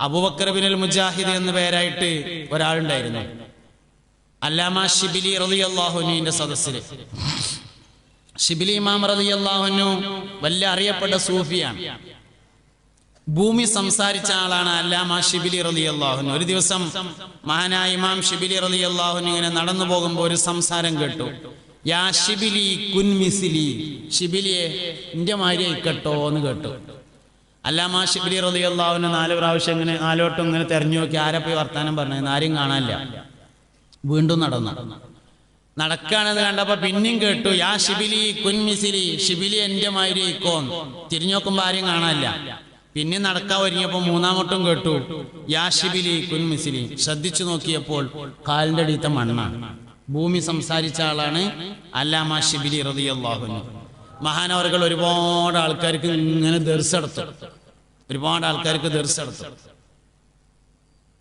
അബൂബക്കർ ബിനുൽ മുജാഹിദ് എന്ന പേരായിട്ട് ഒരാളുണ്ടായിരുന്നു. അല്ലാമ ഷിബിലി റളിയല്ലാഹു അൻഹുവിന്റെ സദസ്സിൽ. ഷിബിലി ഇമാം റളിയല്ലാഹു അൻഹു വലിയ അറിയപ്പെട്ട സൂഫിയാണ്. ഭൂമി സംസാരിച്ച ആളാണ് അല്ലാമ ഷിബിലി റളിയല്ലാഹു അൻഹു. ഒരു ദിവസം മഹാനായ ഇമാം ഷിബിലി റളിയല്ലാഹു അൻഹു ഇങ്ങനെ നടന്നു പോകുമ്പോൾ ഒരു സംസാരം കേട്ടു. യാ ഷിബിലി കുൻ മിസ്ലി, ഷിബിലിയെ ഇന്റെ മാതിരി ആയിക്കട്ടോ എന്ന് കേട്ടു. അല്ലാമ ഷിബിലി റളിയല്ലാഹു അൻഹു 4 പ്രാവശ്യം ഇങ്ങനെ 4 വട്ടം ഇങ്ങനെ തെരഞ്ഞു നോക്കി ആരെ പോയി വർത്താനം പറഞ്ഞത്, ആരും കാണാനില്ല. വീണ്ടും നടക്കാണെന്ന് കണ്ടപ്പോ പിന്നെയും കേട്ടു യാ ഷിബിലി കുൻ മിസ്ലി, ഷിബിലി എന്റെ മാതിരി ആയിക്കോന്ന്. തിരിഞ്ഞു നോക്കുമ്പോ ആരും കാണാനില്ല. പിന്നെ നടക്കാൻ ഒരുങ്ങിയപ്പോ 3-ാം വട്ടം കേട്ടു യാ ഷിബിലി കുൻ മിസ്ലി. ശ്രദ്ധിച്ചു നോക്കിയപ്പോൾ കാലിന്റെ അടിയത്തെ മണ്ണാണ്. ഭൂമി സംസാരിച്ച ആളാണ് അല്ലാമ ഷിബിലി റളിയല്ലാഹു അൻഹു. മഹാനവറുകൾ ഒരുപാട് ആൾക്കാർക്ക് ഇങ്ങനെ ദർസെടുത്തു.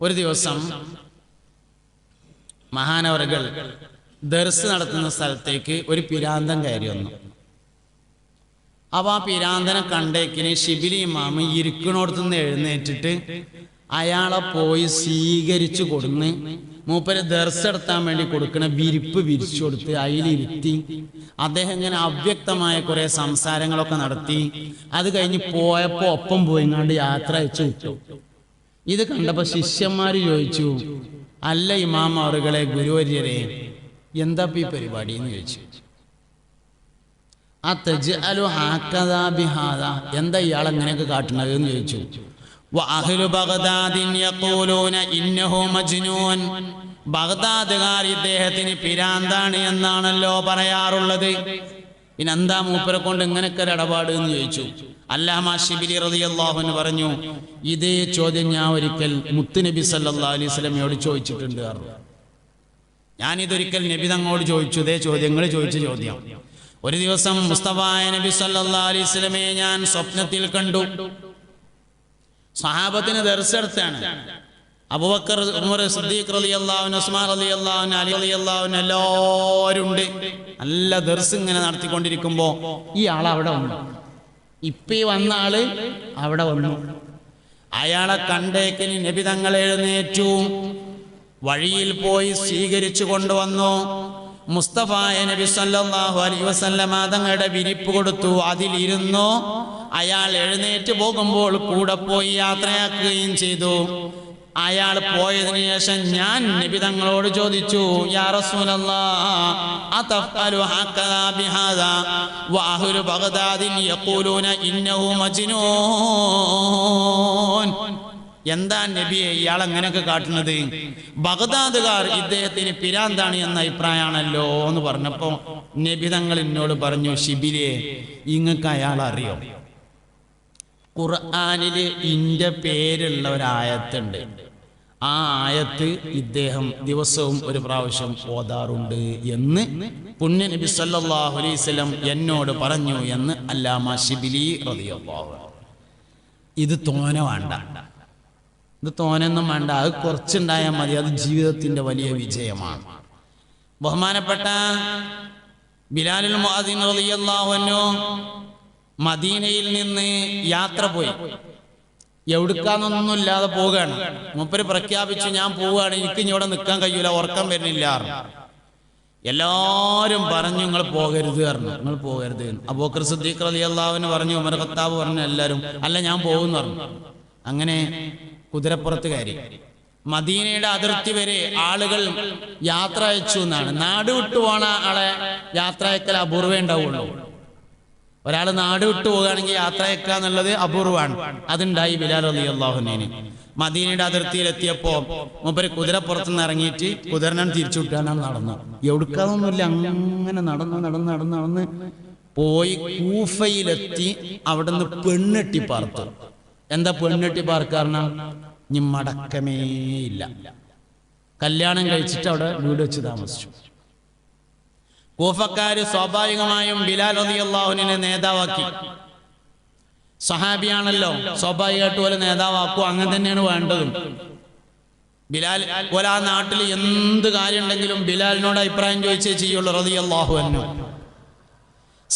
ഒരു ദിവസം മഹാനവറുകൾ ദർസ് നടത്തുന്ന സ്ഥലത്തേക്ക് ഒരു പിരാന്തൻ കയറി വന്നു. അപ്പൊ ആ പിരാന്തനെ കണ്ടേക്കിന് ഷിബിലി ഇമാമ് ഇരിക്കണോടത്തുനിന്ന് എഴുന്നേറ്റിട്ട് അയാളെ പോയി സ്വീകരിച്ചു കൊടുന്ന് മൂപ്പര് ദർസെടുത്താൻ വേണ്ടി കൊടുക്കണ വിരിപ്പ് വിരിച്ചു കൊടുത്ത് അതിലിരുത്തി അദ്ദേഹം ഇങ്ങനെ അവ്യക്തമായ കുറെ സംസാരങ്ങളൊക്കെ നടത്തി. അത് കഴിഞ്ഞ് പോയപ്പോ ഒപ്പം പോയിങ്ങാണ്ട് യാത്ര അയച്ചു വിട്ടു. ഇത് കണ്ടപ്പോ ശിഷ്യന്മാര് ചോദിച്ചു, അല്ല ഇമാം അവറുകളെ, ഗുരുവര്യരെ, എന്താ ഈ പരിപാടി എന്ന് ചോദിച്ചു. എന്താ ഇയാൾ അങ്ങനെയൊക്കെ കാട്ടുന്നത് എന്ന് ചോദിച്ചു. ബഗ്ദാദുകാർ ഇദ്ദേഹത്തിന് പിരാന്താണ് എന്നാണല്ലോ പറയാറുള്ളത്. പിന്നെന്താ മൂപ്പരെ കൊണ്ട് ഇങ്ങനെയൊക്കെ ഒരു ഇടപാട് എന്ന് ചോദിച്ചു. അല്ലാമ ഷിബിലി റളിയല്ലാഹു അൻഹു പറഞ്ഞു, ഇതേ ചോദ്യം ഞാൻ ഒരിക്കൽ മുത്തുനബി സല്ലല്ലാഹു അലൈഹി വസല്ലമയോട് ചോദിച്ചിട്ടുണ്ട്. ഞാനിതൊരിക്കൽ നബി തങ്ങളോട് ചോദിച്ചു, ഇതേ ചോദ്യങ്ങൾ ചോദിച്ച ചോദ്യം. ഒരു ദിവസം മുസ്തഫായ നബി സല്ലല്ലാഹു അലൈഹി വസല്ലമയെ ഞാൻ സ്വപ്നത്തിൽ കണ്ടു. സഹാബത്തിന് ദർസെടുത്താണ്. അബൂബക്കർ, ഉമർ, സിദ്ദീഖ് റളിയല്ലാഹു അൻഹു, ഉസ്മാൻ റളിയല്ലാഹു അൻഹു, അലി റളിയല്ലാഹു അൻഹു എല്ലാവരും ഉണ്ട്. നല്ല ദർസ് ഇങ്ങനെ നടത്തിക്കൊണ്ടിരിക്കുമ്പോ ഈ ആൾ അവിടെ വന്നു. ഇപ്പൊ ഈ വന്ന ആള് അവിടെ വന്നു. അയാളെ കണ്ടേക്കിന് നബി തങ്ങൾ എഴുന്നേറ്റു, വഴിയിൽ പോയി സ്വീകരിച്ചു കൊണ്ടുവന്നു. മുസ്തഫായ നബി സല്ലല്ലാഹു അലൈഹി വസല്ലമ തങ്ങളുടെ വിരിപ്പ് കൊടുത്തു, അതിലിരുന്നു. അയാൾ എഴുന്നേറ്റ് പോകുമ്പോൾ കൂടെ പോയി യാത്രയാക്കുകയും ചെയ്തു. അയാൾ പോയതിനു ശേഷം ഞാൻ നബി തങ്ങളോട് ചോദിച്ചു, യാ റസൂലല്ലാഹ് അതഫഅലു ഹകദാ ബിഹാദാ വഅഹ്ലു ബഗ്ദാദിൻ യഖൂലൂന ഇന്നഹു മജ്നൂൻ. എന്താ നബിയെ ഇയാൾ അങ്ങനെയൊക്കെ കാട്ടുന്നത്? ബഗ്ദാദുകാർ ഇദ്ദേഹത്തിന് പിരാന്താണ് എന്ന അഭിപ്രായമാണല്ലോ എന്ന് പറഞ്ഞപ്പോ നബി തങ്ങൾ എന്നോട് പറഞ്ഞു, ഷിബിലിയെ, ഇങ്ങക്ക് അയാൾ അറിയോ? ഖുർആനില് ഇന്റെ പേരുള്ള ഒരായത്തുണ്ട്. ആ ആയത്ത് ഇദ്ദേഹം ദിവസവും ഒരു പ്രാവശ്യം ഓതാറുണ്ട് എന്ന് പുണ്യ നബി സല്ലല്ലാഹു അലൈഹി വസല്ലം എന്നോട് പറഞ്ഞു എന്ന് അല്ലാമ ഷിബിലി റളിയല്ലാഹു അൻഹു. ഇത് തോന വേണ്ട, ഇത് തോനൊന്നും വേണ്ട, അത് കുറച്ചുണ്ടായാൽ മതി. അത് ജീവിതത്തിന്റെ വലിയ വിജയമാണ്. ബഹുമാനപ്പെട്ട ബിലാലുൽ മുഅദ്ദിൻ റളിയല്ലാഹു അൻഹു മദീനയിൽ നിന്ന് യാത്ര പോയി. എവിടുക്കാന്നൊന്നുമില്ലാതെ പോവുകയാണ്. മൂപ്പര് പ്രഖ്യാപിച്ചു, ഞാൻ പോവുകയാണ്, എനിക്ക് ഇവിടെ നിൽക്കാൻ കഴിയൂല, ഉറക്കം വരുന്നില്ല. എല്ലാവരും പറഞ്ഞു, നിങ്ങൾ പോകരുത് പറഞ്ഞു, നിങ്ങൾ പോകരുത്. അബൂബക്കർ സിദ്ദീഖ് റളിയല്ലാഹു അൻഹു പറഞ്ഞു, ഉമർ ഖത്താബ് പറഞ്ഞു, എല്ലാവരും അല്ല ഞാൻ പോകുന്നു പറഞ്ഞു. അങ്ങനെ കുതിരപ്പുറത്ത് കയറി മദീനയുടെ അതിർത്തി വരെ ആളുകൾ യാത്ര അയച്ചു എന്നാണ്. നാട് വിട്ടു പോണ ആളെ യാത്ര അയക്കൽ അപൂർവേ ഉണ്ടാവുള്ളൂ. ഒരാൾ നാട് വിട്ടു പോവുകയാണെങ്കിൽ യാത്ര അയക്കുക എന്നുള്ളത് അപൂർവമാണ്. അതുണ്ടായി ബിലാൽ റളിയല്ലാഹു അൻഹു. മദീനയുടെ അതിർത്തിയിലെത്തിയപ്പോ മൂപ്പര് കുതിരപ്പുറത്തുനിന്ന് ഇറങ്ങിയിട്ട് കുതിരനെ തിരിച്ചു വിട്ടാണ് നടന്നു. എവിടുക്കാതൊന്നുമില്ല, അങ്ങനെ നടന്ന് പോയി കൂഫയിലെത്തി. അവിടുന്ന് പെണ്ണെട്ടി പാർത്തു. എന്താ പെണ്ണെട്ടി പാർക്കാരണം? ഇനി മടക്കമേ ഇല്ല. കല്യാണം കഴിച്ചിട്ട് അവിടെ വീട് വെച്ച് താമസിച്ചു. കൂഫക്കാര് സ്വാഭാവികമായും ബിലാൽ റളിയല്ലാഹു അൻഹുവിനെ നേതാവാക്കി. സഹാബിയാണല്ലോ, സ്വാഭാവികമായിട്ട് പോലെ നേതാവാക്കും. അങ്ങനെ തന്നെയാണ് വേണ്ടതും. ബിലാൽ പോലെ ആ നാട്ടിൽ എന്ത് കാര്യം ഉണ്ടെങ്കിലും ബിലാലിനോട് അഭിപ്രായം ചോദിച്ചേ ചെയ്യുള്ളൂ റളിയല്ലാഹു അൻഹു.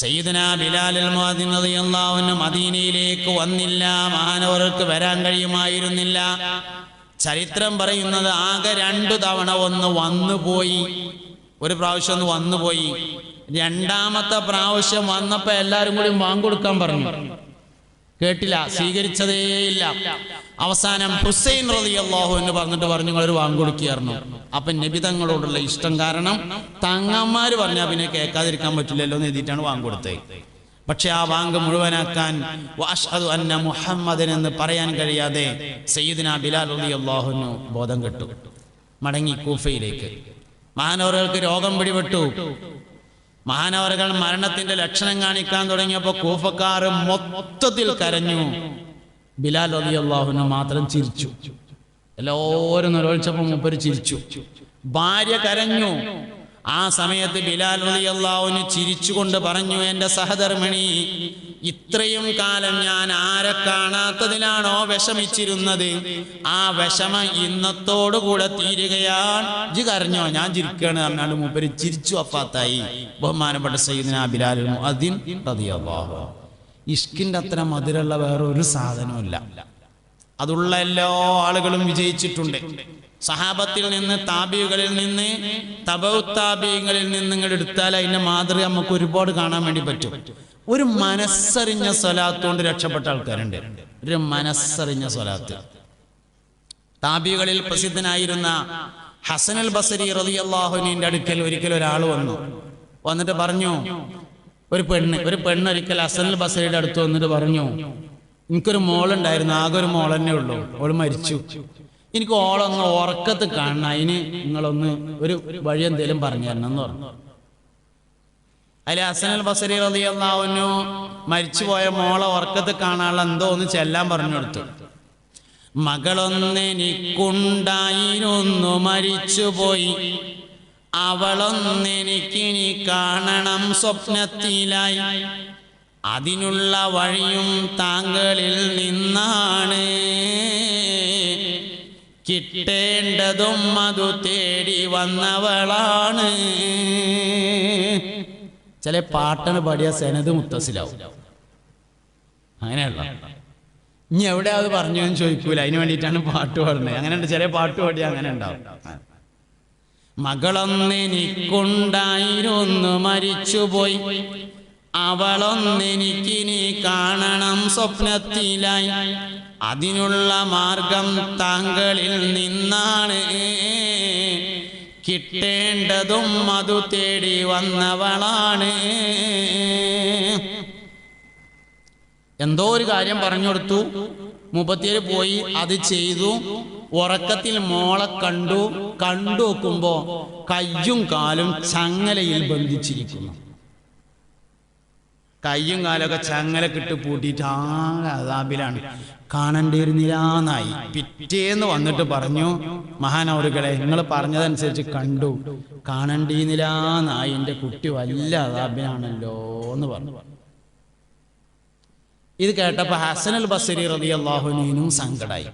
സയ്യിദുനാ ബിലാൽ മുഅദ്ദിൻ റളിയല്ലാഹു അൻഹു മദീനയിലേക്ക് വന്നില്ല. മഹാനവർക്ക് വരാൻ കഴിയുമായിരുന്നില്ല. ചരിത്രം പറയുന്നത് ആകെ 2 തവണ ഒന്ന് വന്നുപോയി. ഒരു പ്രാവശ്യം ഒന്ന് വന്നുപോയി. രണ്ടാമത്തെ പ്രാവശ്യം വന്നപ്പോ എല്ലാരും കൂടി വാങ്ങൊടുക്കാൻ പറഞ്ഞു. കേട്ടില്ല, സ്വീകരിച്ചതേയില്ല. അവസാനം ഹുസൈൻ റളിയല്ലാഹു അൻഹു പറഞ്ഞിട്ട് പറഞ്ഞു നിങ്ങളൊരു വാങ്ങൊടുക്കിയായിരുന്നു. അപ്പൊ നബി തങ്ങളോടുള്ള ഇഷ്ടം കാരണം തങ്ങന്മാര് പറഞ്ഞാൽ പിന്നെ കേൾക്കാതിരിക്കാൻ പറ്റില്ലല്ലോ എന്ന് എഴുതിയിട്ടാണ് വാങ്ങൊടുത്തത്. പക്ഷെ ആ വാങ്ക് മുഴുവനാക്കാൻ വഅശ്ഹദു അന്ന മുഹമ്മദൻ എന്ന് പറയാൻ കഴിയാതെ സയ്യിദുനാ ബിലാൽ റളിയല്ലാഹു അൻഹു ബോധം കെട്ടു. മടങ്ങി കൂഫയിലേക്ക്. മഹാനവറുകൾക്ക് രോഗം പിടിപെട്ടു. മഹാനവറുകൾ മരണത്തിന്റെ ലക്ഷണം കാണിക്കാൻ തുടങ്ങിയപ്പോൾ കൂഫക്കാർ മൊത്തത്തിൽ കരഞ്ഞു. ബിലാൽ റളിയല്ലാഹു അൻഹു മാത്രം ചിരിച്ചു. എല്ലാവരും നിരോത്സവം മൂപ്പര് ചിരിച്ചു. ഭാര്യ കരഞ്ഞു. ആ സമയത്ത് ബിലാൽ റളിയല്ലാഹു അൻഹു ചിരിച്ചുകൊണ്ട് പറഞ്ഞു, എൻ്റെ സഹധർമ്മിണി, ഇത്രയും കാലം ഞാൻ ആരെ കാണാത്തതിലാണോ വിഷമിച്ചിരുന്നത്, ആ വിഷമം ഇന്നത്തോടുകൂടെ തീരുകയാണ്. ഇജ്ജ് കരഞ്ഞോ? ഞാൻ ചിരിക്കുകയാണ് പറഞ്ഞാൽ മൂപ്പര് ചിരിച്ചു വഫാത്തായി. ബഹുമാനപ്പെട്ട സയ്യിദുനാ ബിലാൽ മുഅദ്ദിൻ റളിയല്ലാഹു അൻഹു. ഇഷ്കിന്റെ അത്ര മധുരമുള്ള വേറെ ഒരു സാധനവുമില്ല. അതുള്ള എല്ലാ ആളുകളും വിജയിച്ചിട്ടുണ്ട്. സഹാബത്തിൽ നിന്ന്, താബികളിൽ നിന്ന്, തബഉ താബികളിൽ നിന്ന് നിങ്ങൾ എടുത്താൽ അതിന്റെ മാതൃക നമുക്ക് ഒരുപാട് കാണാൻ വേണ്ടി പറ്റും. ഒരു മനസ്സറിഞ്ഞ സ്വലാത്ത് കൊണ്ട് രക്ഷപ്പെട്ട ആൾക്കാരുണ്ട്. ഒരു മനസ്സറിഞ്ഞ സ്വലാത്ത്. താബികളിൽ പ്രസിദ്ധനായിരുന്ന ഹസനുൽ ബസരി റളിയല്ലാഹു അൻഹുവിന്റെ അടുക്കൽ ഒരിക്കൽ ഒരാൾ വന്നിട്ട് പറഞ്ഞു, ഒരു പെണ്ണ് ഒരിക്കൽ ഹസനുൽ ബസരിയുടെ അടുത്ത് വന്നിട്ട് പറഞ്ഞു, എനിക്കൊരു മോളുണ്ടായിരുന്നു, ആകെ ഒരു മോൾ തന്നെ ഉള്ളൂ, അവൾ മരിച്ചു. എനിക്ക് ഓളൊന്ന് ഉറക്കത്ത് കാണണം, അതിന് നിങ്ങളൊന്ന് ഒരു വഴി എന്തേലും പറഞ്ഞു തരണം എന്ന് പറഞ്ഞു. അതിൽ ഹസനുൽ ബസരി റളിയല്ലാഹു അൻഹു മരിച്ചുപോയ മോളെ ഉറക്കത്ത് കാണാനുള്ള എന്തോ ഒന്ന് ചെല്ലാൻ പറഞ്ഞു കൊടുത്തു. മകളൊന്നെനിക്കുണ്ടായിരുന്നു മരിച്ചുപോയി, അവളൊന്നെനിക്കിനി കാണണം സ്വപ്നത്തിലായി, അതിനുള്ള വഴിയും താങ്കളിൽ നിന്നാണ്, കിട്ടേണ്ടതും അതു തേടി വന്നവളാണ്. ചില പാട്ടന് പാടിയ സെനത് മുത്തസിലാവും. അങ്ങനെയുള്ള ഇനി എവിടെ അത് പറഞ്ഞു എന്ന് ചോദിക്കൂല, അതിന് വേണ്ടിയിട്ടാണ് പാട്ട് പാടുന്നത്. അങ്ങനെയുണ്ട്, ചില പാട്ട് പാടിയ അങ്ങനെ ഉണ്ടാവും. മകളൊന്നെനിക്കുണ്ടായിരുന്നു മരിച്ചുപോയി, അവളൊന്നെനിക്കിനി കാണണം സ്വപ്നത്തിലായി, അതിനുള്ള മാർഗം താങ്കളിൽ നിന്നാണ്, കിട്ടേണ്ടതും അതു തേടി വന്നവളാണ്. എന്തോ ഒരു കാര്യം പറഞ്ഞു കൊടുത്തു. മുപ്പത്തിയേഴ് പോയി അത് ചെയ്തു. ഉറക്കത്തിൽ മോളെ കണ്ടു നോക്കുമ്പോ കയ്യും കാലും ചങ്ങലയിൽ ബന്ധിച്ചിരിക്കുന്നു. കയ്യും കാലൊക്കെ ചങ്ങലക്കിട്ട് പൂട്ടിയിട്ട് ആകെ അദാബിലാണ്. കാണേണ്ടിയിരുന്നില്ലാന്നായി. പിറ്റേന്ന് വന്നിട്ട് പറഞ്ഞു, മഹാനവറുകളെ നിങ്ങൾ പറഞ്ഞതനുസരിച്ച് കണ്ടു, കാണേണ്ടിയിരുന്നില്ലാന്നായി, എൻ്റെ കുട്ടി വല്ല അദാബിലാണല്ലോ എന്ന് പറഞ്ഞു. ഇത് കേട്ടപ്പോ ഹസനുൽ ബസരി റളിയല്ലാഹു അൻഹുവിനും സങ്കടായി.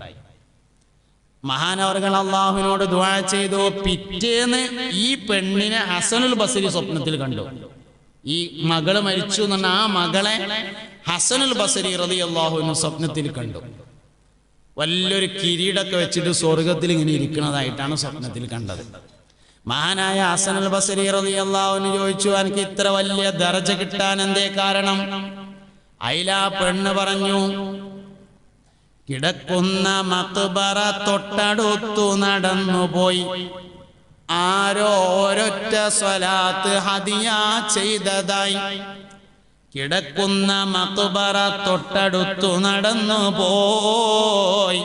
മഹാനവറുകൾ അള്ളാഹുവിനോട് ദുആ ചെയ്തു. പിറ്റേന്ന് ഈ പെണ്ണിനെ ഹസനുൽ ബസരി സ്വപ്നത്തിൽ കണ്ടു. ഈ മകള് മരിച്ചു എന്ന് പറഞ്ഞ ആ മകളെ ഹസനുൽ ബസരി റളിയല്ലാഹു അൻഹു സ്വപ്നത്തിൽ കണ്ടു. വലിയൊരു കിരീടൊക്കെ വെച്ചിട്ട് സ്വർഗത്തിൽ ഇങ്ങനെ ഇരിക്കുന്നതായിട്ടാണ് സ്വപ്നത്തിൽ കണ്ടത്. മഹാനായ ഹസനുൽ ബസരി റളിയല്ലാഹു അൻഹു ചോദിച്ചു, എനിക്ക് ഇത്ര വലിയ ദർജ കിട്ടാൻ എന്തേ കാരണം? അയിലാ പെണ്ണ് പറഞ്ഞു, കിടക്കുന്ന മഖ്ബറ തൊട്ടടുത്തു നടന്നുപോയി, ആരോ ഒരൊറ്റ സ്വലാത്ത് ഹദിയ ചെയ്തതായി. കിടക്കുന്ന മഖ്ബറ തൊട്ടടുത്തു നടന്നുപോയി,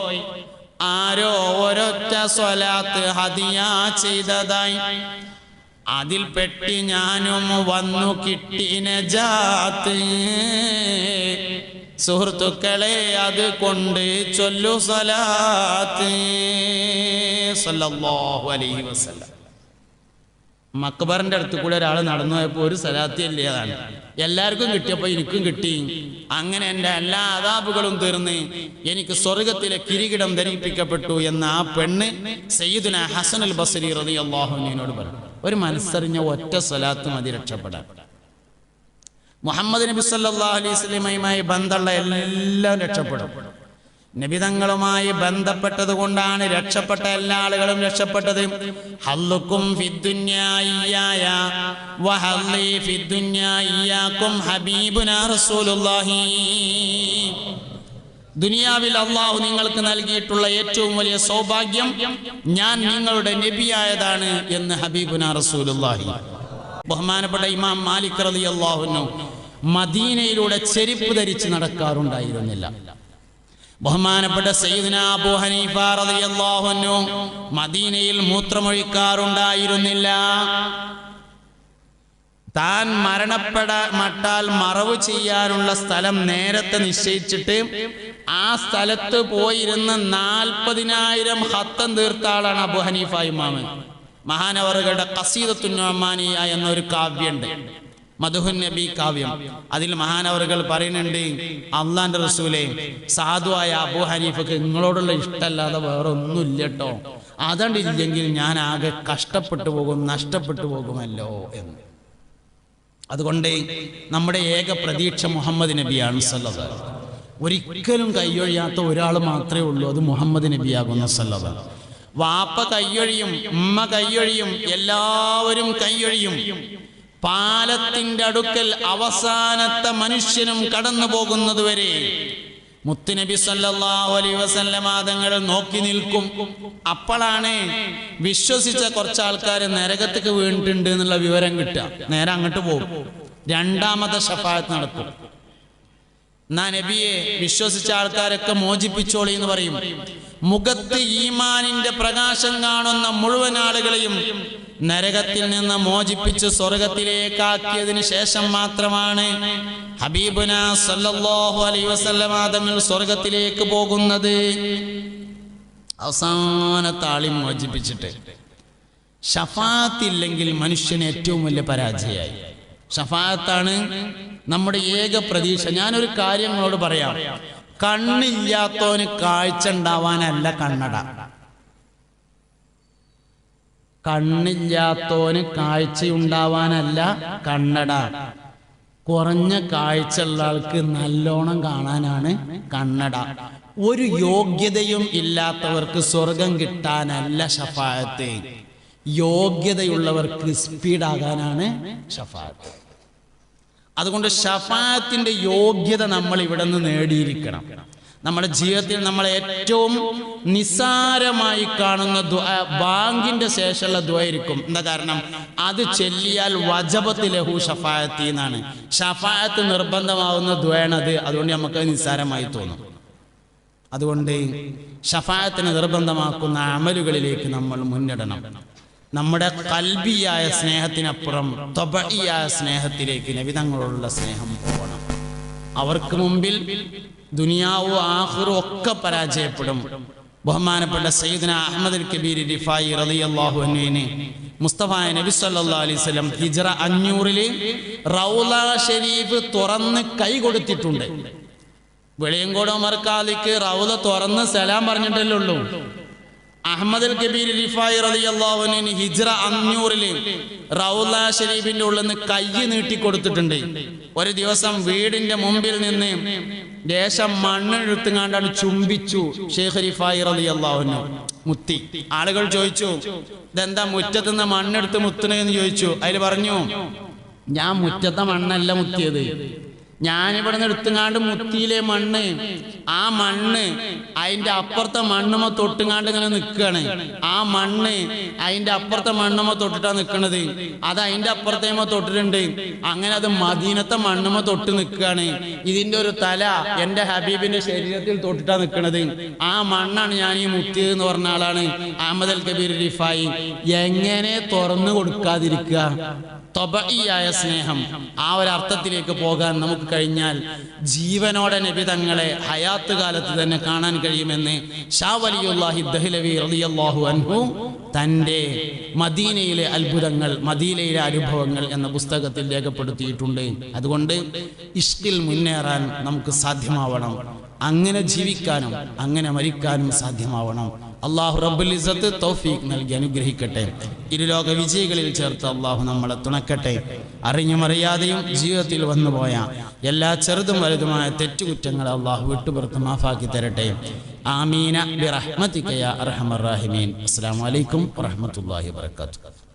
ആരോ ഒരൊറ്റ സ്വലാത്ത് ഹദിയ ചെയ്തതായി. അതിൽ പെട്ടി ഞാനും വന്നു കിട്ടി നജാത്ത്. സുഹൃത്തുക്കളെ അത് കൊണ്ട് ചൊല്ലു സ്വലാത്ത് സല്ലല്ലാഹു അലൈഹി വസല്ലം. മക്ബറിന്റെ അടുത്ത് കൂടെ ഒരാൾ നടന്നു പോയപ്പോൾ ഒരു സലാത്തി അല്ലേതാണ്. എല്ലാവർക്കും കിട്ടിയപ്പോൾ എനിക്കും കിട്ടി. അങ്ങനെ എൻ്റെ എല്ലാ അദാബുകളും തീർന്ന് എനിക്ക് സ്വർഗത്തിലെ കിരീടം ധരിപ്പിക്കപ്പെട്ടു എന്ന ആ പെണ്ണ് സയ്യിദുനാ ഹസനുൽ ബസരി റളിയല്ലാഹു അൻഹുവിനോട് പറഞ്ഞു, ഒരു മനസ്സറിഞ്ഞ ഒറ്റ സ്വലാത്ത് മതി രക്ഷപ്പെടാൻ. മുഹമ്മദ് നബി സല്ലല്ലാഹു അലൈഹി വസല്ലമയുമായി ബന്ധമുള്ള എല്ലാം രക്ഷപ്പെടും. നബിതങ്ങളുമായി ബന്ധപ്പെട്ടത് കൊണ്ടാണ് രക്ഷപ്പെട്ട എല്ലാ ആളുകളും രക്ഷപ്പെട്ടത്. ഹല്ലുക്കും ഫിദ്ദുന്യാ ഇയ്യായ വഹല്ലി ഫിദ്ദുന്യാ ഇയ്യാകും ഹബീബുനാ റസൂലുള്ളാഹി. ദുനിയാവിൽ അള്ളാഹു നിങ്ങൾക്ക് നൽകിയിട്ടുള്ള ഏറ്റവും വലിയ സൗഭാഗ്യം ഞാൻ നിങ്ങളുടെ നബിയായതാണ് എന്ന് ഹബീബുനാ റസൂലുള്ളാഹി. ബഹുമാനപ്പെട്ട ഇമാം മാലിക് റളിയല്ലാഹു അൻഹു മദീനയിലൂടെ ചെരുപ്പ് ധരിച്ച് നടക്കാറുണ്ടായിരുന്നില്ല. ബഹുമാനപ്പെട്ട സയ്യിദുനാ അബൂ ഹനീഫ റളിയല്ലാഹു അൻഹു മദീനയിൽ മൂത്രമൊഴിക്കാറുണ്ടായിരുന്നില്ല. താൻ മരണപ്പെടാൽ മറവ് ചെയ്യാനുള്ള സ്ഥലം നേരത്തെ നിശ്ചയിച്ചിട്ട് ആ സ്ഥലത്ത് പോയിരുന്ന് 40,000 ഖത്തം തീർത്ത ആളാണ് അബൂ ഹനീഫ ഇമാം. മഹാനവറുകളുടെ ഖസീദത്തുൻ നുഅ്മാനിയ എന്നൊരു കാവ്യമുണ്ട്, മദ്ഹുൻ നബി കാവ്യം. അതിൽ മഹാനവറുകൾ പറയുന്നുണ്ട്, അള്ളാന്റെ റസൂലേ, സാധുവായ അബൂ ഹനീഫക്ക് നിങ്ങളോടുള്ള ഇഷ്ടമല്ലാതെ വേറെ ഒന്നുമില്ല കേട്ടോ, അതുകൊണ്ടില്ലെങ്കിൽ ഞാൻ ആകെ കഷ്ടപ്പെട്ടു പോകും, നഷ്ടപ്പെട്ടു പോകുമല്ലോ എന്ന്. അതുകൊണ്ട് നമ്മുടെ ഏക പ്രതീക്ഷ മുഹമ്മദ് നബിയാണ് സല്ലല്ലാഹു അലൈഹി വസല്ലം. ഒരിക്കലും കൈയൊഴിയാത്ത ഒരാൾ മാത്രമേ ഉള്ളൂ, അത് മുഹമ്മദ് നബിയാകുന്ന സല്ലല്ലാഹു അലൈഹി വസല്ലം. വാപ്പ കൈയൊഴിയും, ഉമ്മ കൈയൊഴിയും, എല്ലാവരും കൈയൊഴിയും. പാലത്തിന്റെ അടുക്കൽ അവസാനത്തെ മനുഷ്യനും കടന്നു പോകുന്നത് വരെ മുത്തുനബി സല്ലല്ലാഹു അലൈഹി വസല്ലം തങ്ങൾ നോക്കി നിൽക്കും. അപ്പോഴാണ് വിശ്വസിച്ച കുറച്ച് ആൾക്കാർ നരകത്തേക്ക് വീണിട്ടുണ്ട് എന്നുള്ള വിവരം കിട്ടുക. നേരെ അങ്ങോട്ട് പോകും, രണ്ടാമത്തെ ശഫാഅത്ത് നടക്കും. എന്നാ നബിയെ വിശ്വസിച്ച ആൾക്കാരൊക്കെ മോചിപ്പിച്ചോളി എന്ന് പറയും. മുഖത്ത് ഈമാനിന്റെ പ്രകാശം കാണുന്ന മുഴുവൻ ആളുകളെയും നരകത്തിൽ നിന്ന് മോചിപ്പിച്ച് സ്വർഗത്തിലേക്കാക്കിയതിനു ശേഷം മാത്രമാണ് ഹബീബുനാ സല്ലല്ലാഹു അലൈഹി വസല്ലം തങ്ങൾ സ്വർഗത്തിലേക്ക് പോകുന്നത്. അവസാനത്തെ ആളെ മോചിപ്പിച്ചിട്ട്. ശഫാഅത്ത് ഇല്ലെങ്കിൽ മനുഷ്യന് ഏറ്റവും വലിയ പരാജയമായി. ശഫാഅത്താണ് നമ്മുടെ ഏക പ്രതീക്ഷ. ഞാനൊരു കാര്യം നിങ്ങളോട് പറയാം, കണ്ണില്ലാത്തവന് കാഴ്ച ഉണ്ടാവാനല്ല കണ്ണട. കണ്ണില്ലാത്തവന് കാഴ്ചയുണ്ടാവാനല്ല കണ്ണട. കുറഞ്ഞ കാഴ്ചയുള്ള ആൾക്ക് നല്ലോണം കാണാനാണ് കണ്ണട. ഒരു യോഗ്യതയും ഇല്ലാത്തവർക്ക് സ്വർഗം കിട്ടാനല്ല ശഫാഅത്ത്, യോഗ്യതയുള്ളവർക്ക് സ്പീഡാകാനാണ് ശഫാഅത്ത്. അതുകൊണ്ട് ശഫാഅത്തിന്റെ യോഗ്യത നമ്മൾ ഇവിടെ നിന്ന് നേടിയിരിക്കണം. നമ്മുടെ ജീവിതത്തിൽ നമ്മൾ ഏറ്റവും നിസ്സാരമായി കാണുന്ന ദുആ ബാങ്കിന്റെ ശേഷമുള്ള ദുആ ആയിരിക്കും. എന്താ കാരണം? അത് ചൊല്ലിയാൽ വജബത്ത് ലഹു ശഫാഅത്തി എന്നാണ്. ശഫാഅത്ത് നിർബന്ധമാവുന്ന ദുആയാണത്. അതുകൊണ്ട് നമുക്ക് നിസ്സാരമായി തോന്നും. അതുകൊണ്ട് ശഫാഅത്തിനെ നിർബന്ധമാക്കുന്ന അമലുകളിലേക്ക് നമ്മൾ മുന്നിടണം. നമ്മുടെ ഖൽബിയായ സ്നേഹത്തിനപ്പുറം തബഇയായ സ്നേഹത്തിലേക്ക് നബി തങ്ങളോടുള്ള സ്നേഹം പോകണം. അവർക്ക് മുമ്പിൽ ദുനിയാവും ആഖിറും ഒക്കെ പരാജയപ്പെടും. ബഹുമാനപ്പെട്ട സയ്യിദുനാ അഹ്മദ് കബീർ റിഫായി റളിയല്ലാഹു അൻഹുവിനെ മുസ്തഫ നബി സല്ലല്ലാഹു അലൈഹി വസല്ലം ഹിജ്റ 500 റൗള ഷരീഫ് തുറന്ന് കൈ കൊടുത്തിട്ടുണ്ട്. വെളിയങ്കോട് ഉമർ ഖാദിക്ക് റൗള തുറന്ന് സലാം പറഞ്ഞിട്ടല്ലേ ഉള്ളൂ. അഹ്മദ് കബീർ റിഫായി റളിയല്ലാഹു അൻഹു ഹിജ്റ 500 റൗള ഷരീഫിന്റെ ഉള്ളിൽ നിന്ന് കൈ നീട്ടി കൊടുത്തിട്ടുണ്ട്. ഒരു ദിവസം വീടിന്റെ മുമ്പിൽ നിന്ന് ദേശം മണ്ണെടുത്തുകൊണ്ടാണ് ചുംബിച്ചു ഷെയ്ഖ് റിഫായി റളിയല്ലാഹു അൻഹു മുത്തി. ആളുകൾ ചോദിച്ചു, ഇതെന്താ മുറ്റത്ത് നിന്ന് മണ്ണെടുത്ത് മുത്തണെന്ന് ചോദിച്ചു. അതിൽ പറഞ്ഞു, ഞാൻ മുറ്റത്തെ മണ്ണല്ല മുത്തിയത്, ഞാനിവിടെ നിന്ന് എടുത്തുങ്ങാണ്ട് മുത്തിയിലെ മണ്ണ്, ആ മണ്ണ് അതിന്റെ അപ്പുറത്തെ മണ്ണുമ തൊട്ടുങ്ങാണ്ട് ഇങ്ങനെ നിൽക്കുകയാണ്. ആ മണ്ണ് അതിന്റെ അപ്പുറത്തെ മണ്ണുമ തൊട്ടിട്ടാ നിൽക്കണത്. അത് അതിന്റെ അപ്പുറത്തേമ തൊട്ടിട്ടുണ്ട്. അങ്ങനെ അത് മദീനത്തെ മണ്ണുമ തൊട്ട് നിൽക്കുകയാണ്. ഇതിന്റെ ഒരു തല എന്റെ ഹബീബിന്റെ ശരീരത്തിൽ തൊട്ടിട്ടാ നിൽക്കണത്. ആ മണ്ണാണ് ഞാൻ ഈ മുത്തിയത് എന്ന് പറഞ്ഞ ആളാണ് അഹ്മദ് കബീർ റിഫായി. എങ്ങനെ തുറന്നു കൊടുക്കാതിരിക്കുക? തബഇയായ സ്നേഹം, ആ ഒരു അർത്ഥത്തിലേക്ക് പോകാൻ നമുക്ക് കഴിഞ്ഞാൽ ജീവനോടെ നബി തങ്ങളെ ഹയാത്ത് കാലത്ത് തന്നെ കാണാൻ കഴിയുമെന്ന് ഷാ വലിയുല്ലാഹി ദഹ്ലവി റളിയല്ലാഹു അൻഹു തൻ്റെ മദീനയിലെ അത്ഭുതങ്ങൾ, മദീനയിലെ അനുഭവങ്ങൾ എന്ന പുസ്തകത്തിൽ രേഖപ്പെടുത്തിയിട്ടുണ്ട്. അതുകൊണ്ട് ഇഷ്കിൽ മുന്നേറാൻ നമുക്ക് സാധ്യമാവണം. അങ്ങനെ ജീവിക്കാനും അങ്ങനെ മരിക്കാനും സാധ്യമാവണം. അല്ലാഹു റബ്ബുൽ ഇസ്സത്ത് തൗഫീഖ് നൽകി അനുഗ്രഹിക്കട്ടെ. ഇരുലോക വിജയികളിൽ ചേർത്ത് അല്ലാഹു നമ്മളെ തുണക്കട്ടെ. അറിഞ്ഞും അറിയാതെയും ജീവിതത്തിൽ വന്നുപോയ എല്ലാ ചെറുതും വലുതുമായ തെറ്റുകുറ്റങ്ങളെ അല്ലാഹു വിട്ടുപുറത്ത് മാഫാക്കി തരട്ടെ. ആമീന ബിറഹ്മതിക യാ അർഹമർ റഹീമീൻ. അസ്സലാമു അലൈക്കും വറഹ്മത്തുള്ളാഹി വബറകാതുഹു.